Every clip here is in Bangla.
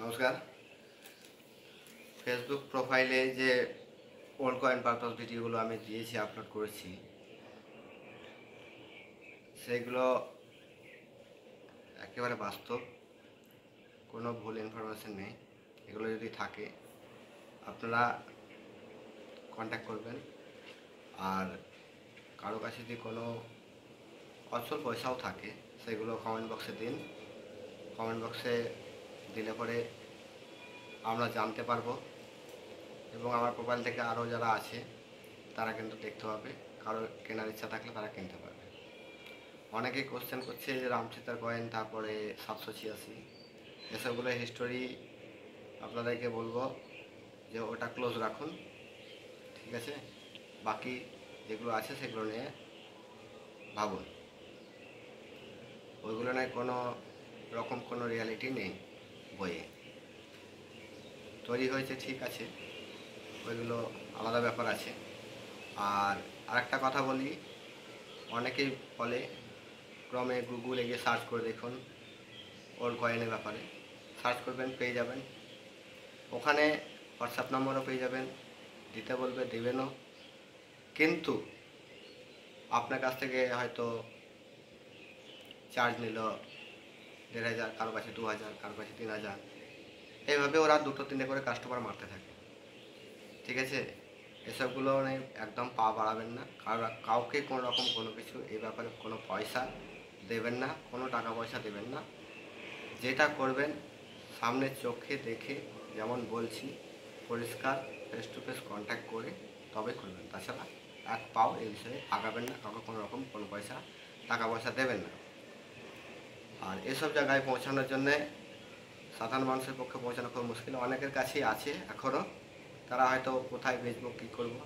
নমস্কার। ফেসবুক প্রোফাইলে যে ওল্ড কয়েন পারপাস ভিডিওগুলো আমি দিয়েছি, আপলোড করেছি, সেগুলো একেবারে বাস্তব, কোনো ভুল ইনফরমেশন নেই। এগুলো যদি থাকে আপনারা কন্ট্যাক্ট করবেন। আর কারো কাছে যদি কোনো অচল পয়সাও থাকে সেগুলো কমেন্ট বক্সে দিন। কমেন্ট বক্সে দিলে পরে আমরা জানতে পারবো এবং আমার প্রোফাইল থেকে আরও যারা আছে তারা কিন্তু দেখতে পাবে। কারো কেনার ইচ্ছা থাকলে তারা কিনতে পারবে। অনেকেই কোশ্চেন করছে যে রামচিতার কয়েন, তারপরে 786, এসবগুলো হিস্টোরি আপনাদেরকে বলবো যে ওটা ক্লোজ রাখুন, ঠিক আছে? বাকি যেগুলো আছে সেগুলো নিয়ে ভাবুন। ওইগুলো নিয়ে কোনো রকম কোনো রিয়ালিটি নেই বইয়ে। তৈরি হয়েছে ঠিক আছে, ওইগুলো আলাদা ব্যাপার আছে। আর আরেকটা কথা বলি, অনেকেই বলে ক্রমে গুগলে গিয়ে সার্চ করে দেখুন ওল্ড কয়েনের ব্যাপারে। সার্চ করবেন, পেয়ে যাবেন। ওখানে হোয়াটসঅ্যাপ নম্বরও পেয়ে যাবেন, দিতে বলবে দেবেনও। কিন্তু আপনার কাছ থেকে হয়তো চার্জ নিল 1500, কারো কাছে 2000, কারো কাছে 3000, এইভাবে ওরা 2-3টে করে কাস্টমার মারতে থাকে, ঠিক আছে? এসবগুলো একদম পা বাড়াবেন না। কাউকে কোনো রকম কোনো কিছু এই ব্যাপারে কোনো পয়সা দেবেন না, কোনো টাকা পয়সা দেবেন না। যেটা করবেন সামনে চোখে দেখে, যেমন বলছি, পরিষ্কার ফেস টু ফেস কন্ট্যাক্ট করে তবে করবেন। তাছাড়া এক পাও এই বিষয়ে আগাবেন না, কাউকে কোনো রকম কোনো টাকা পয়সা দেবেন না। আর এসব জায়গায় পৌঁছানোর জন্যে সাধারণ মানুষের পক্ষে পৌঁছানো খুব মুশকিল। অনেকের কাছেই আছে এখনও, তারা হয়তো কোথায় বেচবো, কী করবো,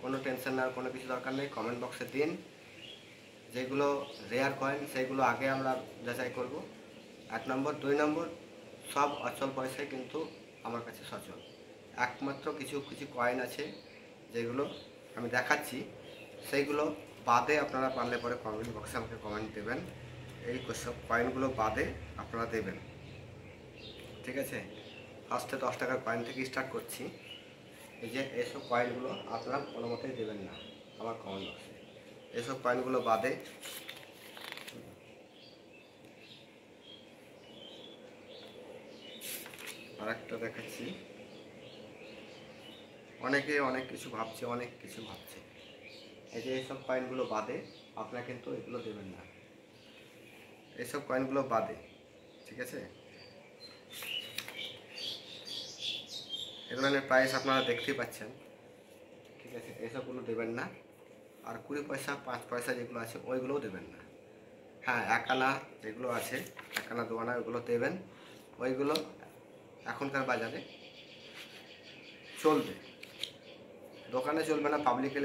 কোনো টেনশন নেওয়ার কোনো কিছু দরকার নেই। কমেন্ট বক্সে দিন। যেগুলো রেয়ার কয়েন সেগুলো আগে আমরা যাচাই করব, 1 নম্বর। 2 নম্বর, সব অচল পয়সায় কিন্তু আমার কাছে সচল। একমাত্র কিছু কিছু কয়েন আছে যেগুলো আমি দেখাচ্ছি, সেইগুলো বাদে আপনারা পারলে পরে কমেন্ট বক্সে আমাকে কমেন্ট দেবেন। এই সব কয়েনগুলো বাদে আপনারা দেবেন, ঠিক আছে? ফার্স্টে 10 টাকার কয়েন থেকে স্টার্ট করছি। এই যে এইসব কয়েনগুলো আপনারা কোনো মতেই দেবেন না আমার কমেন্ট বক্সে। এইসব কয়েনগুলো বাদে আর একটা দেখাচ্ছি। অনেকে অনেক কিছু ভাবছে। এই যে এইসব কয়েনগুলো বাদে আপনারা কিন্তু এগুলো দেবেন না, এইসব কয়েনগুলো বাদে, ঠিক আছে? এগুলোর প্রাইস আপনারা দেখতেই পাচ্ছেন, ঠিক আছে? এইসবগুলো দেবেন না। আর 20 পয়সা 5 পয়সা যেগুলো আছে ওইগুলোও দেবেন না। হ্যাঁ, 1 আনা যেগুলো আছে, 1 আনা 2 আনা, ওইগুলো দেবেন। ওইগুলো এখনকার বাজারে চলবে, দোকানে চলবে না, পাবলিকে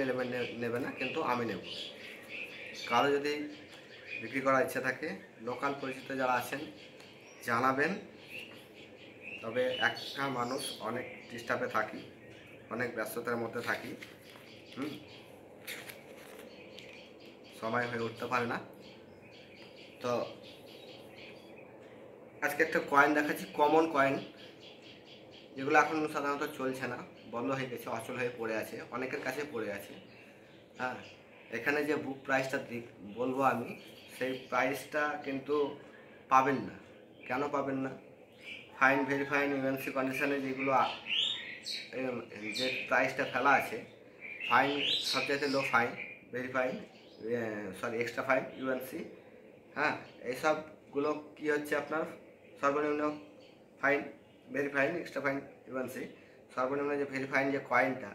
নেবে না, কিন্তু আমি নেব। কারো যদি বিক্রি করার ইচ্ছা থাকে, লোকাল পরিচিত যারা আছেন জানাবেন। তবে একটা মানুষ অনেক ডিস্টার্বে থাকি, অনেক ব্যস্ততার মধ্যে থাকি, সময় হয়ে উঠতে পারে না। তো আজকে একটা কয়েন দেখাচ্ছি, কমন কয়েন, যেগুলো এখন সাধারণত চলছে না, বন্ধ হয়ে গেছে, অচল হয়ে পড়ে আছে, অনেকের কাছে পড়ে আছে। হ্যাঁ, এখানে যে বুক প্রাইসটা বলবো আমি, সেই প্রাইসটা কিন্তু পাবেন না। কেন পাবেন না? ফাইন, ভেরিফাইন, ইউএনসি কন্ডিশনে যেগুলো যে প্রাইসটা ফেলা আছে, ফাইন সবচেয়ে low fine, very fine, extra fine, UNC, হ্যাঁ, এইসবগুলো কী হচ্ছে আপনার সর্বনিম্ন fine, very fine, extra fine, UNC, সর্বনিম্ন যে ভেরিফাইন যে কয়েনটা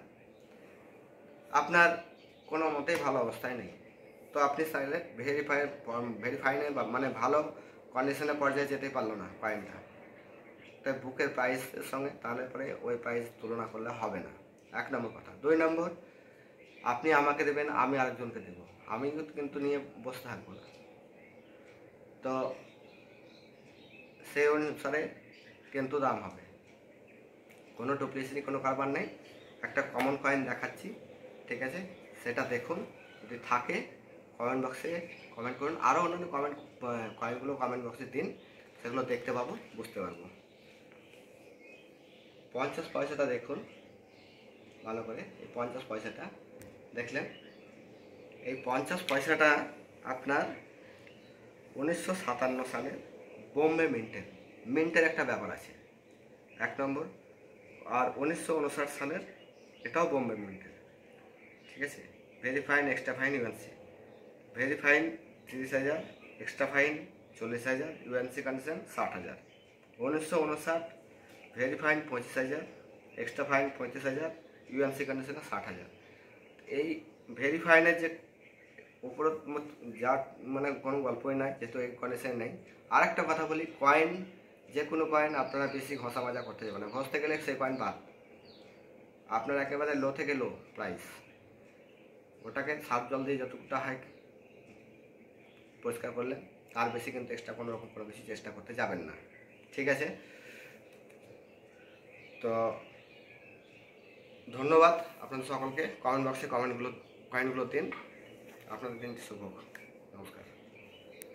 আপনার কোনো মতেই ভালো অবস্থায় নেই। তো আপনি চাইলে ভেরিফাইনে মানে ভালো কন্ডিশনের পর্যায়ে যেতে পারলো না কয়েনটা, তাই বুকের প্রাইসের সঙ্গে, তাহলে পরে ওই প্রাইস তুলনা করলে হবে না। 1 নম্বর কথা। 2 নম্বর, আপনি আমাকে দেবেন, আমি আরেকজনকে দেবো, আমি কিন্তু নিয়ে বসে থাকবো না। তো সেই অনুসারে কিন্তু দাম হবে, কোনো ডুপ্লিসিটি, কোনো কারবার নেই। একটা কমন কয়েন দেখাচ্ছি, ঠিক আছে? সেটা দেখুন, যদি থাকে কমেন্ট বক্সে কমেন্ট করুন। আরও অন্যান্য কয়েনগুলো কমেন্ট বক্সে দিন, সেগুলো দেখতে পাবো, বুঝতে পারবো। 50 পয়সাটা দেখুন ভালো করে। এই 50 পয়সাটা দেখলেন, এই 50 পয়সাটা আপনার 1957 সালের বোম্বে মিন্টের একটা ব্যাপার আছে 1 নম্বর। আর 1959 সালের এটাও বোম্বে মিন্টের, ঠিক আছে। Very fine, extra fine, UNC. Very fine 30,000, extra fine 40,000, UNC condition 60,000। 1959 very fine 25,000, extra fine 35,000, UNC কন্ডিশনে 60,000। এই ভেরি ফাইনের যে উপর যা মানে কোনো গল্পই নাই, যেহেতু এই কন্ডিশন নেই। আর একটা কথা বলি, কয়েন যে কোনো কয়েন আপনারা বেশি ঘষা মাজা করতে যাবেন না, ঘষতে গেলে সেই কয়েন বাদ। আপনার একেবারে লো থেকে লো প্রাইস, ওটাকে সার্ফ জল দিয়ে যতটুকুটা হয় পরিষ্কার করলে, তার বেশি কিন্তু এক্সট্রা কোনো রকম কোনো বেশি চেষ্টা করতে যাবেন না, ঠিক আছে। তো ধন্যবাদ আপনাদের সকলকে। কমেন্ট বক্সে কয়েনগুলো দিন। আপনাদের দিনটি শুভ হোক।